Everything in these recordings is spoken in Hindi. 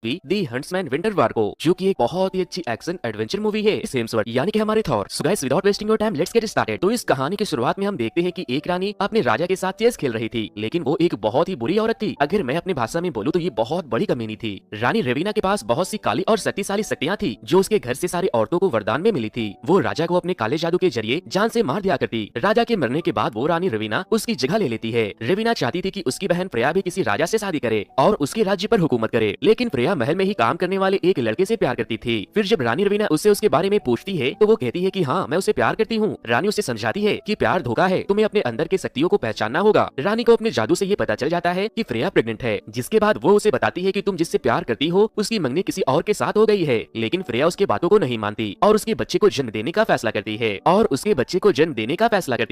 दी हंट्समैन विंटर वार को, जो कि एक बहुत ही अच्छी एक्शन एडवेंचर मूवी है हेम्सवर्थ यानी कि हमारे Thor. So guys without wasting your time let's get started. तो इस कहानी की शुरुआत में हम देखते हैं कि एक रानी अपने राजा के साथ चेस खेल रही थी, लेकिन वो एक बहुत ही बुरी औरत थी। अगर मैं अपनी भाषा में बोलूं तो ये बहुत बड़ी कमीनी थी। रानी रेविना के पास बहुत सी काली और शक्तिशाली शक्तियां थी जो उसके घर से सारी औरतों को वरदान में मिली थी। वो राजा को अपने काले जादू के जरिए जान से मार दिया करती। राजा के मरने के बाद वो रानी रेविना उसकी जगह ले लेती है। रेविना चाहती थी कि उसकी बहन प्रिया भी किसी राजा से शादी करे और उसके राज्य पर हुकूमत करे, लेकिन प्रिया महल में ही काम करने वाले एक लड़के से प्यार करती थी। फिर जब रानी रवीना उससे उसके बारे में पूछती है तो वो कहती है कि हाँ मैं उसे प्यार करती हूँ। रानी उसे समझाती है कि प्यार धोखा है, तुम्हें अपने अंदर के शक्तियों को पहचानना होगा। रानी को अपने जादू से ये पता चल जाता है कि प्रिया प्रेग्नेंट है, जिसके बाद वो उसे बताती है कि तुम जिससे प्यार करती हो उसकी मंगनी किसी और के साथ हो गई है। लेकिन प्रिया उसके बातों को नहीं मानती और उसके बच्चे को जन्म देने का फैसला करती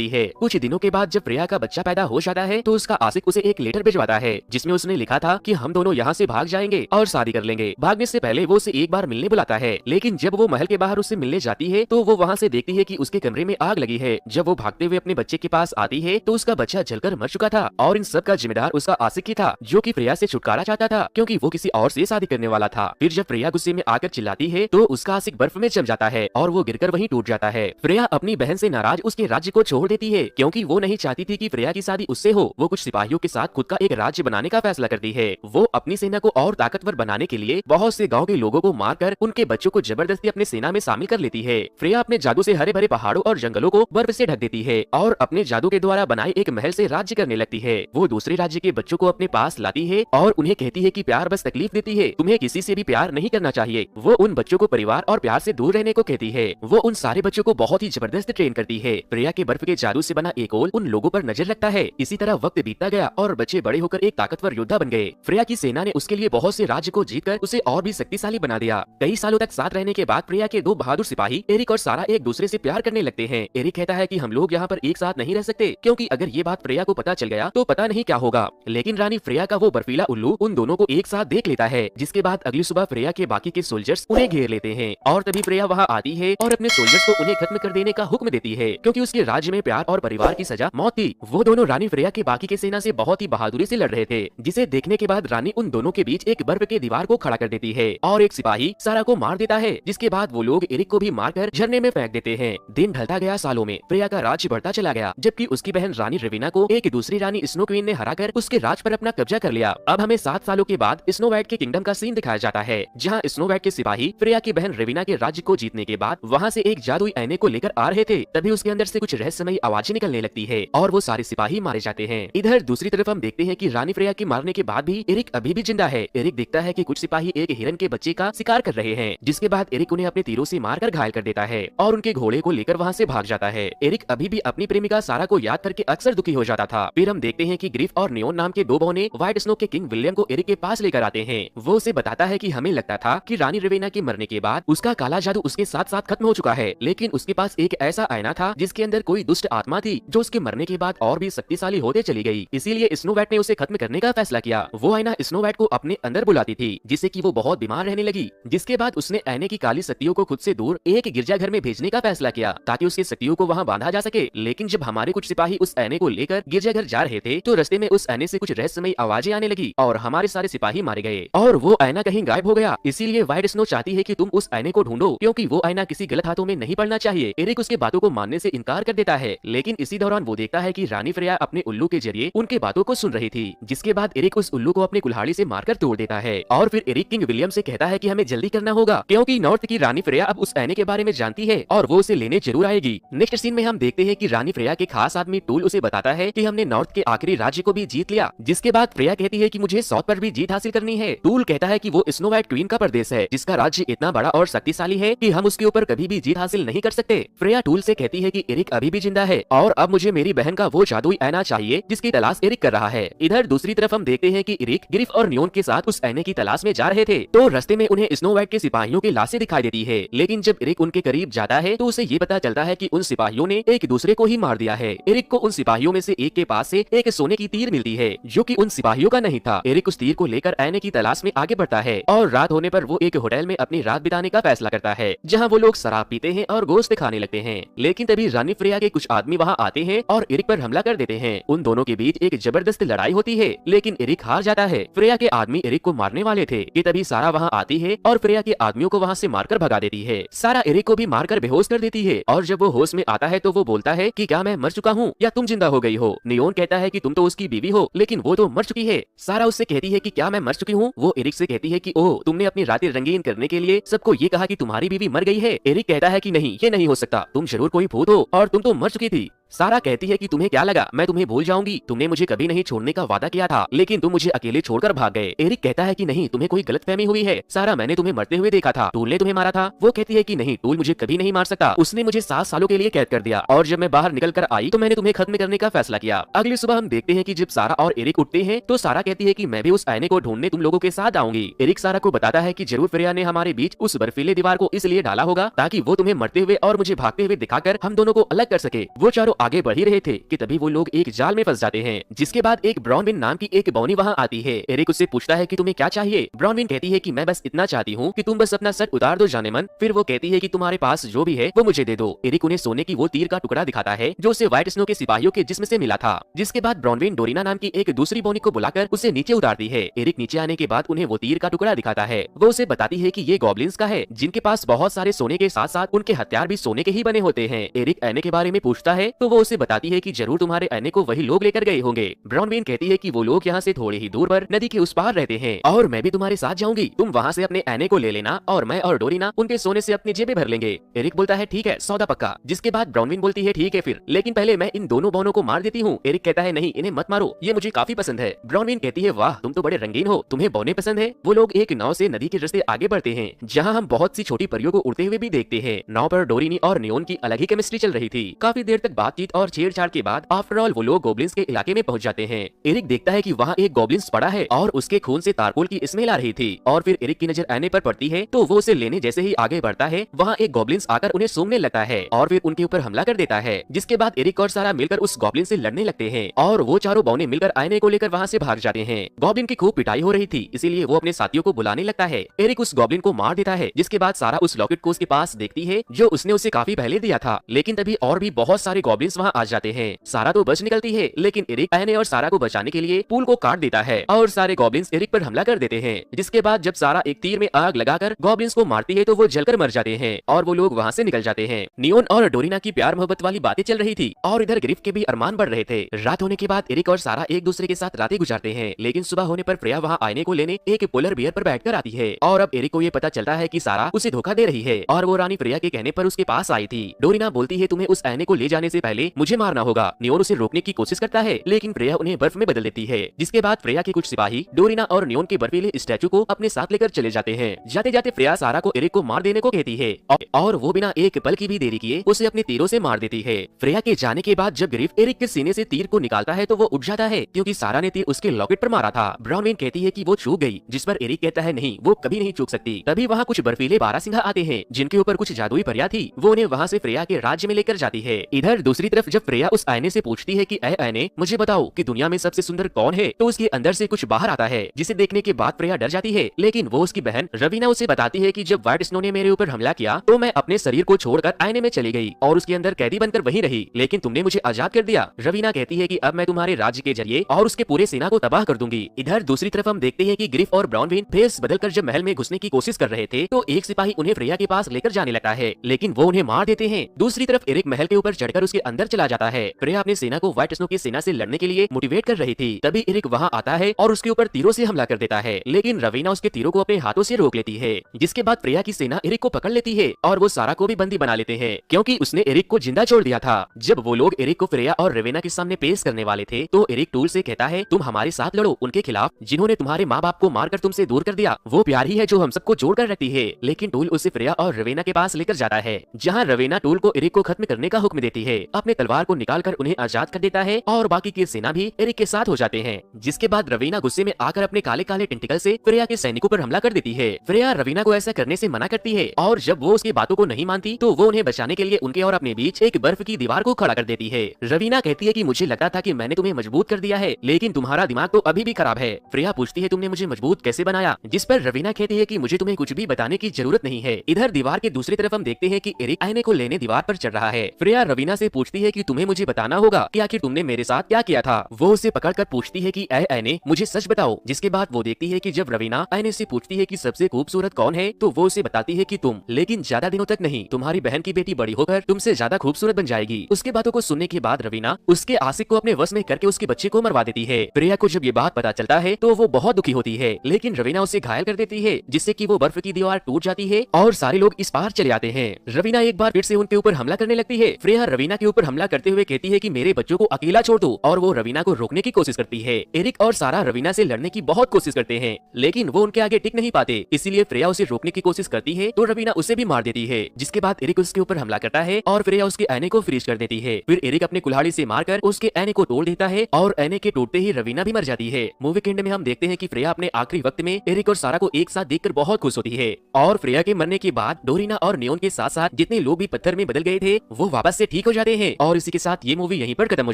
है। कुछ दिनों के बाद जब प्रिया का बच्चा पैदा हो जाता है तो उसका आशिक उसे एक लेटर भिजवाता है जिसमें उसने लिखा था कि हम दोनों यहाँ से भाग जाएंगे और शादी कर लेंगे। भागने से पहले वो उसे एक बार मिलने बुलाता है, लेकिन जब वो महल के बाहर उससे मिलने जाती है तो वो वहाँ से देखती है कि उसके कमरे में आग लगी है। जब वो भागते हुए अपने बच्चे के पास आती है तो उसका बच्चा जलकर मर चुका था और इन सब का जिम्मेदार उसका आशिक ही था, जो कि प्रिया से छुटकारा चाहता था क्योंकि वो किसी और से शादी करने वाला था। फिर जब प्रिया गुस्से में आकर चिल्लाती है तो उसका आशिक बर्फ में जम जाता है और वो गिरकर वहीं टूट जाता है। प्रिया अपनी बहन से नाराज उसके राज्य को छोड़ देती है क्योंकि वो नहीं चाहती थी कि प्रिया की शादी उससे हो। वो कुछ सिपाहियों के साथ खुद का एक राज्य बनाने का फैसला करती है। वो अपनी सेना को और ताकतवर बनाने के लिए बहुत से गांव के लोगों को मारकर उनके बच्चों को जबरदस्ती अपने सेना में शामिल कर लेती है। प्रिया अपने जादू से हरे भरे पहाड़ों और जंगलों को बर्फ से ढक देती है और अपने जादू के द्वारा बनाए एक महल से राज्य करने लगती है। वो दूसरे राज्य के बच्चों को अपने पास लाती है और उन्हें कहती है कि प्यार बस तकलीफ देती है, तुम्हें किसी से भी प्यार नहीं करना चाहिए। वो उन बच्चों को परिवार और प्यार से दूर रहने को कहती है। वो उन सारे बच्चों को बहुत ही जबरदस्त ट्रेन करती है। प्रिया के बर्फ के जादू से बना एक ओल उन लोगों पर नजर रखता है। इसी तरह वक्त बीतता गया और बच्चे बड़े होकर एक ताकतवर योद्धा बन गए। प्रिया की सेना ने उसके लिए बहुत से राज्य को जीतकर उसे और भी शक्तिशाली बना दिया। कई सालों तक साथ रहने के बाद प्रिया के दो बहादुर सिपाही एरिक और सारा एक दूसरे से प्यार करने लगते हैं। एरिक कहता है कि हम लोग यहाँ पर एक साथ नहीं रह सकते क्योंकि अगर ये बात प्रिया को पता चल गया तो पता नहीं क्या होगा। लेकिन रानी प्रिया का वो बर्फीला उल्लू उन दोनों को एक साथ देख लेता है, जिसके बाद अगली सुबह प्रिया के बाकी के सोल्जर्स उन्हें घेर लेते हैं और तभी प्रिया वहाँ आती है और अपने सोल्जर्स को उन्हें खत्म कर देने का हुक्म देती है क्योंकि उसके राज्य में प्यार और परिवार की सजा मौत थी। वो दोनों रानी प्रिया के बाकी के सेना से बहुत ही बहादुरी से लड़ रहे थे, जिसे देखने के बाद रानी उन दोनों के बीच एक बर्फ के दीवार को खड़ा कर देती है और एक सिपाही सारा को मार देता है, जिसके बाद वो लोग एरिक को भी मारकर झरने में फेंक देते हैं। दिन ढलता गया, सालों में प्रिया का राज्य बढ़ता चला गया, जबकि उसकी बहन रानी रेविना को एक दूसरी रानी स्नो क्वीन ने हराकर उसके राज पर अपना कब्जा कर लिया। अब हमें 7 सालों के बाद स्नो वाइट के किंगडम का सीन दिखाया जाता है, जहाँ स्नो वाइट के सिपाही प्रिया की बहन रेविना के राज्य को जीतने के बाद वहाँ से एक जादुई आईने को लेकर आ रहे थे। तभी उसके अंदर से कुछ रहस्यमयी आवाजें निकलने लगती है और वो सारे सिपाही मारे जाते हैं। इधर दूसरी तरफ हम देखते हैं कि रानी प्रिया के मारने के बाद भी एरिक अभी भी जिंदा है। एरिक देखता है कि कुछ सिपाही एक हिरन के बच्चे का शिकार कर रहे हैं, जिसके बाद एरिक उन्हें अपने तीरों से मारकर घायल कर देता है और उनके घोड़े को लेकर वहाँ से भाग जाता है। एरिक अभी भी अपनी प्रेमिका सारा को याद करके अक्सर दुखी हो जाता था। फिर हम देखते हैं कि ग्रिफ और नियोन नाम के दो बौने व्हाइट स्नो के किंग विलियम को एरिक के पास लेकर आते हैं। वो उसे बताता है कि हमें लगता था कि रानी रेवेना के मरने के बाद उसका काला जादू उसके साथ साथ खत्म हो चुका है, लेकिन उसके पास एक ऐसा आईना था जिसके अंदर कोई दुष्ट आत्मा थी जो उसके मरने के बाद और भी शक्तिशाली होते चली गई। इसीलिए स्नो वाइट ने उसे खत्म करने का फैसला किया। वो आईना स्नो वाइट को अपने अंदर बुलाती थी, जिससे कि वो बहुत बीमार रहने लगी। जिसके बाद उसने आईने की काली शक्तियों को खुद से दूर एक गिरजाघर में भेजने का फैसला किया ताकि उसकी शक्तियों को वहाँ बांधा जा सके। लेकिन जब हमारे कुछ सिपाही उस आईने को लेकर गिरजाघर जा रहे थे तो रास्ते में उस आईने से कुछ रहस्यमयी आवाजें आने लगी और हमारे सारे सिपाही मारे गए और वो आईना कहीं गायब हो गया। इसीलिए व्हाइट स्नो चाहती है कि तुम उस आईने को ढूंढो क्योंकि वो आईना किसी गलत हाथों में नहीं पड़ना चाहिए। एरिक उसके बातों को मानने से इनकार कर देता है, लेकिन इसी दौरान वो देखता है कि रानी फ्रेया अपने उल्लू के जरिए उनके बातों को सुन रही थी। जिसके बाद एरिक उस उल्लू को अपनी कुल्हाड़ी से मारकर तोड़ देता है और फिर एरिक किंग विलियम से कहता है कि हमें जल्दी करना होगा क्योंकि नॉर्थ की रानी फ्रेया अब उस आईने के बारे में जानती है और वो उसे लेने जरूर आएगी। नेक्स्ट सीन में हम देखते हैं कि रानी फ्रेया के खास आदमी टूल उसे बताता है कि हमने नॉर्थ के आखिरी राज्य को भी जीत लिया। जिसके बाद फ्रेया कहती है कि मुझे साउथ पर भी जीत हासिल करनी है। टूल कहता है कि वो स्नो वाइट क्वीन का प्रदेश है जिसका राज्य इतना बड़ा और शक्तिशाली है कि हम उसके ऊपर कभी भी जीत हासिल नहीं कर सकते। फ्रेया टूल से कहती है कि एरिक अभी भी जिंदा है और अब मुझे मेरी बहन का वो जादुई आईना चाहिए जिसकी तलाश एरिक कर रहा है। इधर दूसरी तरफ हम देखते हैं कि एरिक ग्रिफ और नियोन के साथ उस आईने की तलाश में जा रहे थे तो रास्ते में उन्हें स्नो वाइट के सिपाहियों की लाशें दिखाई देती है। लेकिन जब एरिक उनके करीब जाता है तो उसे ये पता चलता है कि उन सिपाहियों ने एक दूसरे को ही मार दिया है। एरिक को उन सिपाहियों में से एक के पास से एक सोने की तीर मिलती है जो कि उन सिपाहियों का नहीं था। एरिक उस तीर को लेकर आईने की तलाश में आगे बढ़ता है और रात होने पर वो एक होटल में अपनी रात बिताने का फैसला करता है जहाँ वो लोग शराब पीते हैं और गोश्त खाने लगते हैं। लेकिन तभी रानी फ्रेया के कुछ आदमी वहाँ आते हैं और एरिक पर हमला कर देते हैं। उन दोनों के बीच एक जबरदस्त लड़ाई होती है लेकिन एरिक हार जाता है। फ्रेया के आदमी एरिक को मारने वाले वाले थे कि तभी सारा वहाँ आती है और फ्रेया के आदमियों को वहाँ से मारकर भगा देती है। सारा एरिक को भी मारकर बेहोश कर देती है और जब वो होश में आता है तो वो बोलता है कि क्या मैं मर चुका हूँ या तुम जिंदा हो गई हो। नियोन कहता है कि तुम तो उसकी बीवी हो लेकिन वो तो मर चुकी है। सारा उससे कहती है कि क्या मैं मर चुकी हूँ। वो एरिक से कहती है कि ओह, तुमने अपनी रातें रंगीन करने के लिए सबको ये कहा कि तुम्हारी बीवी मर गई है। एरिक कहता है कि नहीं, ये नहीं हो सकता, तुम जरूर कोई भूत हो और तुम तो मर चुकी थी। सारा कहती है कि तुम्हें क्या लगा मैं तुम्हें भूल जाऊंगी, तुमने मुझे कभी नहीं छोड़ने का वादा किया था लेकिन तुम मुझे अकेले छोड़कर भाग गए। एरिक कहता है कि नहीं, तुम्हें कोई गलतफहमी हुई है। सारा, मैंने तुम्हें मरते हुए देखा था, टूल ने तुम्हें मारा था। वो कहती है कि नहीं, टूल मुझे कभी नहीं मार सकता, उसने मुझे 7 सालों के लिए कैद कर दिया और जब मैं बाहर निकल कर आई तो मैंने तुम्हें खत्म करने का फैसला किया। अगली सुबह हम देखते हैं कि जब सारा और एरिक उठते हैं तो सारा कहती है कि मैं भी उस आईने को ढूंढने तुम लोगों के साथ आऊंगी। एरिक सारा को बताता है कि जरूर फ्रेया ने हमारे बीच उस बर्फीले दीवार को इसलिए डाला होगा ताकि वो तुम्हें मरते हुए और मुझे भागते हुए दिखाकर हम दोनों को अलग कर सके। वो चारों आगे बढ़ ही रहे थे कि तभी वो लोग एक जाल में फंस जाते हैं, जिसके बाद एक ब्राउनविन नाम की एक बौनी वहाँ आती है। एरिक उससे पूछता है कि तुम्हें क्या चाहिए। ब्राउनविन कहती है कि मैं बस इतना चाहती हूँ कि तुम बस अपना सर उतार दो जाने मन। फिर वो कहती है कि तुम्हारे पास जो भी है वो मुझे दे दो। एरिक उन्हें सोने की वो तीर का टुकड़ा दिखाता है जो उसे व्हाइट स्नो के सिपाहियों के जिस्म से मिला था। जिसके बाद ब्राउनविन डोरिना नाम की एक दूसरी बौनी को बुलाकर उसे नीचे उतारती है। एरिक नीचे आने के बाद उन्हें वो तीर का टुकड़ा दिखाता है। वो उसे बताती है कि ये गॉब्लिन्स का है जिनके पास बहुत सारे सोने के साथ साथ उनके हथियार भी सोने के ही बने होते हैं। एरिक आईने के बारे में पूछता है तो वो उसे बताती है कि जरूर तुम्हारे आईने को वही लोग लेकर गए होंगे। ब्राउनविन कहती है कि वो लोग यहाँ से थोड़े ही दूर पर नदी के उस पार रहते हैं और मैं भी तुम्हारे साथ जाऊंगी। तुम वहाँ से अपने आईने को ले लेना और मैं और डोरिना उनके सोने से अपनी जेबें भर लेंगे। एरिक बोलता है ठीक है, सौदा पक्का। जिसके बाद ब्राउनविन बोलती है ठीक है फिर, लेकिन पहले मैं इन दोनों बौनों को मार देती हूँ। एरिक कहता है नहीं, इन्हें मत मारो, ये मुझे काफी पसंद है। ब्राउनविन कहती है वाह, तुम तो बड़े रंगीन हो, तुम्हें बौने पसंद है। वो लोग एक नाव से नदी के रास्ते आगे बढ़ते हैं जहाँ हम बहुत सी छोटी परियों को उड़ते हुए भी देखते हैं। नाव पर डोरिनी और नियोन की अलग ही केमिस्ट्री चल रही थी। काफी देर तक बातचीत और छेड़छाड़ के बाद आफ्टर ऑल वो लोग गॉब्लिन्स के इलाके में पहुंच जाते हैं। एरिक देखता है कि वहाँ एक गॉब्लिन्स पड़ा है और उसके खून से तारकोल की स्मेल आ रही थी और फिर एरिक की नजर आने पर पड़ती है तो वो उसे लेने जैसे ही आगे बढ़ता है वहाँ एक गॉब्लिन्स आकर उन्हें सूंघने लगता है और फिर उनके ऊपर हमला कर देता है। जिसके बाद एरिक और सारा मिलकर उस गॉब्लिन से लड़ने लगते हैं और वो चारों बौने मिलकर आईने को लेकर वहाँ से भाग जाते हैं। गॉब्लिन की खूब पिटाई हो रही थी इसीलिए वो अपने साथियों को बुलाने लगता है। एरिक उस गॉब्लिन को मार देता है। जिसके बाद सारा उस लॉकेट को उसके पास देखती है जो उसने उसे काफी पहले दिया था, लेकिन तभी और भी बहुत सारे गॉब्लिन्स वहाँ आ जाते हैं। सारा तो बच निकलती है लेकिन एरिक आईने और सारा को बचाने के लिए पुल को काट देता है और सारे गॉब्लिन्स एरिक पर हमला कर देते हैं। जिसके बाद जब सारा एक तीर में आग लगाकर गॉब्लिन्स को मारती है तो वो जलकर मर जाते हैं और वो लोग वहाँ से निकल जाते हैं। नियोन और डोरिना की प्यार मोहब्बत वाली बातें चल रही थी और इधर ग्रिफ के भी अरमान बढ़ रहे थे। रात होने के बाद एरिक और सारा एक दूसरे के साथ रातें गुजारते हैं, लेकिन सुबह होने पर फ्रेया वहाँ आईने को लेने एक पोलर बियर पर बैठकर आती है और अब एरिक को ये पता चलता है कि सारा उसे धोखा दे रही है और वो रानी फ्रेया के कहने पर उसके पास आई थी। डोरिना बोलती है तुम्हें उस आईने को ले जाने से पहले मुझे मारना होगा। नियोन उसे रोकने की कोशिश करता है लेकिन फ्रेया उन्हें बर्फ में बदल देती है। जिसके बाद फ्रेया के कुछ सिपाही डोरिना और नियोन के बर्फीले स्टैचू को अपने साथ लेकर चले जाते हैं। जाते जाते फ्रेया सारा को एरिक को मार देने को कहती है और वो बिना एक पल की भी देरी किए उसे अपने तीरों से मार देती है। फ्रेया के जाने के बाद जब ग्रिफ एरिक के सीने से तीर को निकालता है तो वो उठ जाता है क्योंकि सारा ने तीर उसके लॉकेट पर मारा था। ब्राउनविन कहती है कि वो चूक गई, जिस पर एरिक कहता है नहीं, वो कभी नहीं चूक सकती। तभी वहाँ कुछ बर्फीले बारासिंगा आते हैं जिनके ऊपर कुछ जादुई परियां थी। वो उन्हें वहाँ से फ्रेया के राज्य में लेकर जाती है। इधर दूसरी तरफ जब फ्रेया उस आईने से पूछती है कि ऐ आईने मुझे बताओ कि दुनिया में सबसे सुंदर कौन है, तो उसके अंदर से कुछ बाहर आता है जिसे देखने के बाद फ्रेया डर जाती है। लेकिन वो उसकी बहन रवीना उसे बताती है कि जब व्हाइट स्नो ने मेरे ऊपर हमला किया तो मैं अपने शरीर को छोड़कर आईने में चली गई और उसके अंदर कैदी बनकर वहीं रही, लेकिन तुमने मुझे आजाद कर दिया। रवीना कहती है कि अब मैं तुम्हारे राज्य के जरिए और उसके पूरे सेना को तबाह कर दूंगी। इधर दूसरी तरफ हम देखते हैं कि ग्रिफ और ब्राउनविन भेस बदलकर जब महल में घुसने की कोशिश कर रहे थे तो एक सिपाही उन्हें फ्रेया के पास लेकर जाने लगता है, लेकिन वो उन्हें मार देते हैं। दूसरी तरफ एरिक महल के ऊपर चढ़कर उसके अंदर चला जाता है। फ्रेया अपनी सेना को व्हाइट स्नो की सेना से लड़ने के लिए मोटिवेट कर रही थी। तभी एरिक वहाँ आता है और उसके ऊपर तीरों से हमला कर देता है, लेकिन रवीना उसके तीरों को अपने हाथों से रोक लेती है। जिसके बाद फ्रेया की सेना एरिक को पकड़ लेती है और वो सारा को भी बंदी बना लेते हैं क्योंकि उसने एरिक को जिंदा छोड़ दिया था। जब वो लोग एरिक को फ्रेया और रवीना के सामने पेश करने वाले थे तो एरिक टूल से कहता है तुम हमारे साथ लड़ो उनके खिलाफ जिन्होंने तुम्हारे माँ बाप को मारकर तुमसे दूर कर दिया। वो प्यार ही है जो हम सबको जोड़ कर रखती है। लेकिन टूल उसे फ्रेया और रवीना के पास लेकर जाता है जहाँ रवीना टूल को एरिक को खत्म करने का हुक्म देती है। अपने तलवार को निकालकर उन्हें आजाद कर देता है और बाकी की सेना भी एरिक के साथ हो जाते हैं। जिसके बाद रवीना गुस्से में आकर अपने काले काले टेंटिकल से फ्रेया के सैनिकों पर हमला कर देती है। फ्रेया रवीना को ऐसा करने से मना करती है और जब वो उसकी बातों को नहीं मानती तो वो उन्हें बचाने के लिए उनके और अपने बीच एक बर्फ की दीवार को खड़ा कर देती है। रवीना कहती है कि मुझे लगता था कि मैंने तुम्हें मजबूत कर दिया है, लेकिन तुम्हारा दिमाग तो अभी भी खराब है। फ्रेया पूछती है तुमने मुझे मजबूत कैसे बनाया, जिस पर रवीना कहती है कि मुझे तुम्हें कुछ भी बताने की जरूरत नहीं है। इधर दीवार के दूसरी तरफ हम देखते हैं कि एरिक आईने को लेने दीवार पर चढ़ रहा है। फ्रेया रवीना से पूछती पूछती है कि तुम्हें मुझे बताना होगा कि आखिर तुमने मेरे साथ क्या किया था। वो उसे पकड़कर पूछती है कि ऐने मुझे सच बताओ। जिसके बाद वो देखती है कि जब रवीना ऐने से पूछती है कि सबसे खूबसूरत कौन है तो वो उसे बताती है कि तुम, लेकिन ज्यादा दिनों तक नहीं, तुम्हारी बहन की बेटी बड़ी होकर तुमसे ज्यादा खूबसूरत बन जाएगी। उसके बातों को सुनने के बाद रवीना उसके आशिक को अपने वश में करके उसके बच्चे को मरवा देती है। प्रिया को जब ये बात पता चलता है तो वो बहुत दुखी होती है, लेकिन रवीना उसे घायल कर देती है जिससे कि वो बर्फ की दीवार टूट जाती है और सारे लोग इस पार चले आते हैं। रवीना एक बार फिर से उनके ऊपर हमला करने लगती है। प्रिया रवीना के ऊपर हमला करते हुए कहती है कि मेरे बच्चों को अकेला छोड़ दो और वो रवीना को रोकने की कोशिश करती है। एरिक और सारा रवीना से लड़ने की बहुत कोशिश करते हैं, लेकिन वो उनके आगे टिक नहीं पाते, इसीलिए प्रिया उसे रोकने की कोशिश करती है तो रवीना उसे भी मार देती है। जिसके बाद एरिक उसके ऊपर हमला करता है और प्रिया उसके ऐने को फ्रीज कर देती है। फिर एरिक अपने कुल्हाड़ी से मारकर उसके ऐने को तोड़ देता है और ऐने के टूटते ही रवीना भी मर जाती है। मूवी के एंड में हम देखते हैं कि प्रिया अपने आखिरी वक्त में एरिक और सारा को एक साथ देखकर बहुत खुश होती है और प्रिया के मरने के बाद डोरिना और नियोन के साथ साथ जितने लोग भी पत्थर में बदल गए थे वो वापस से ठीक हो जाते हैं और इसी के साथ ये मूवी यहीं पर खत्म हो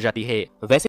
जाती है। वैसे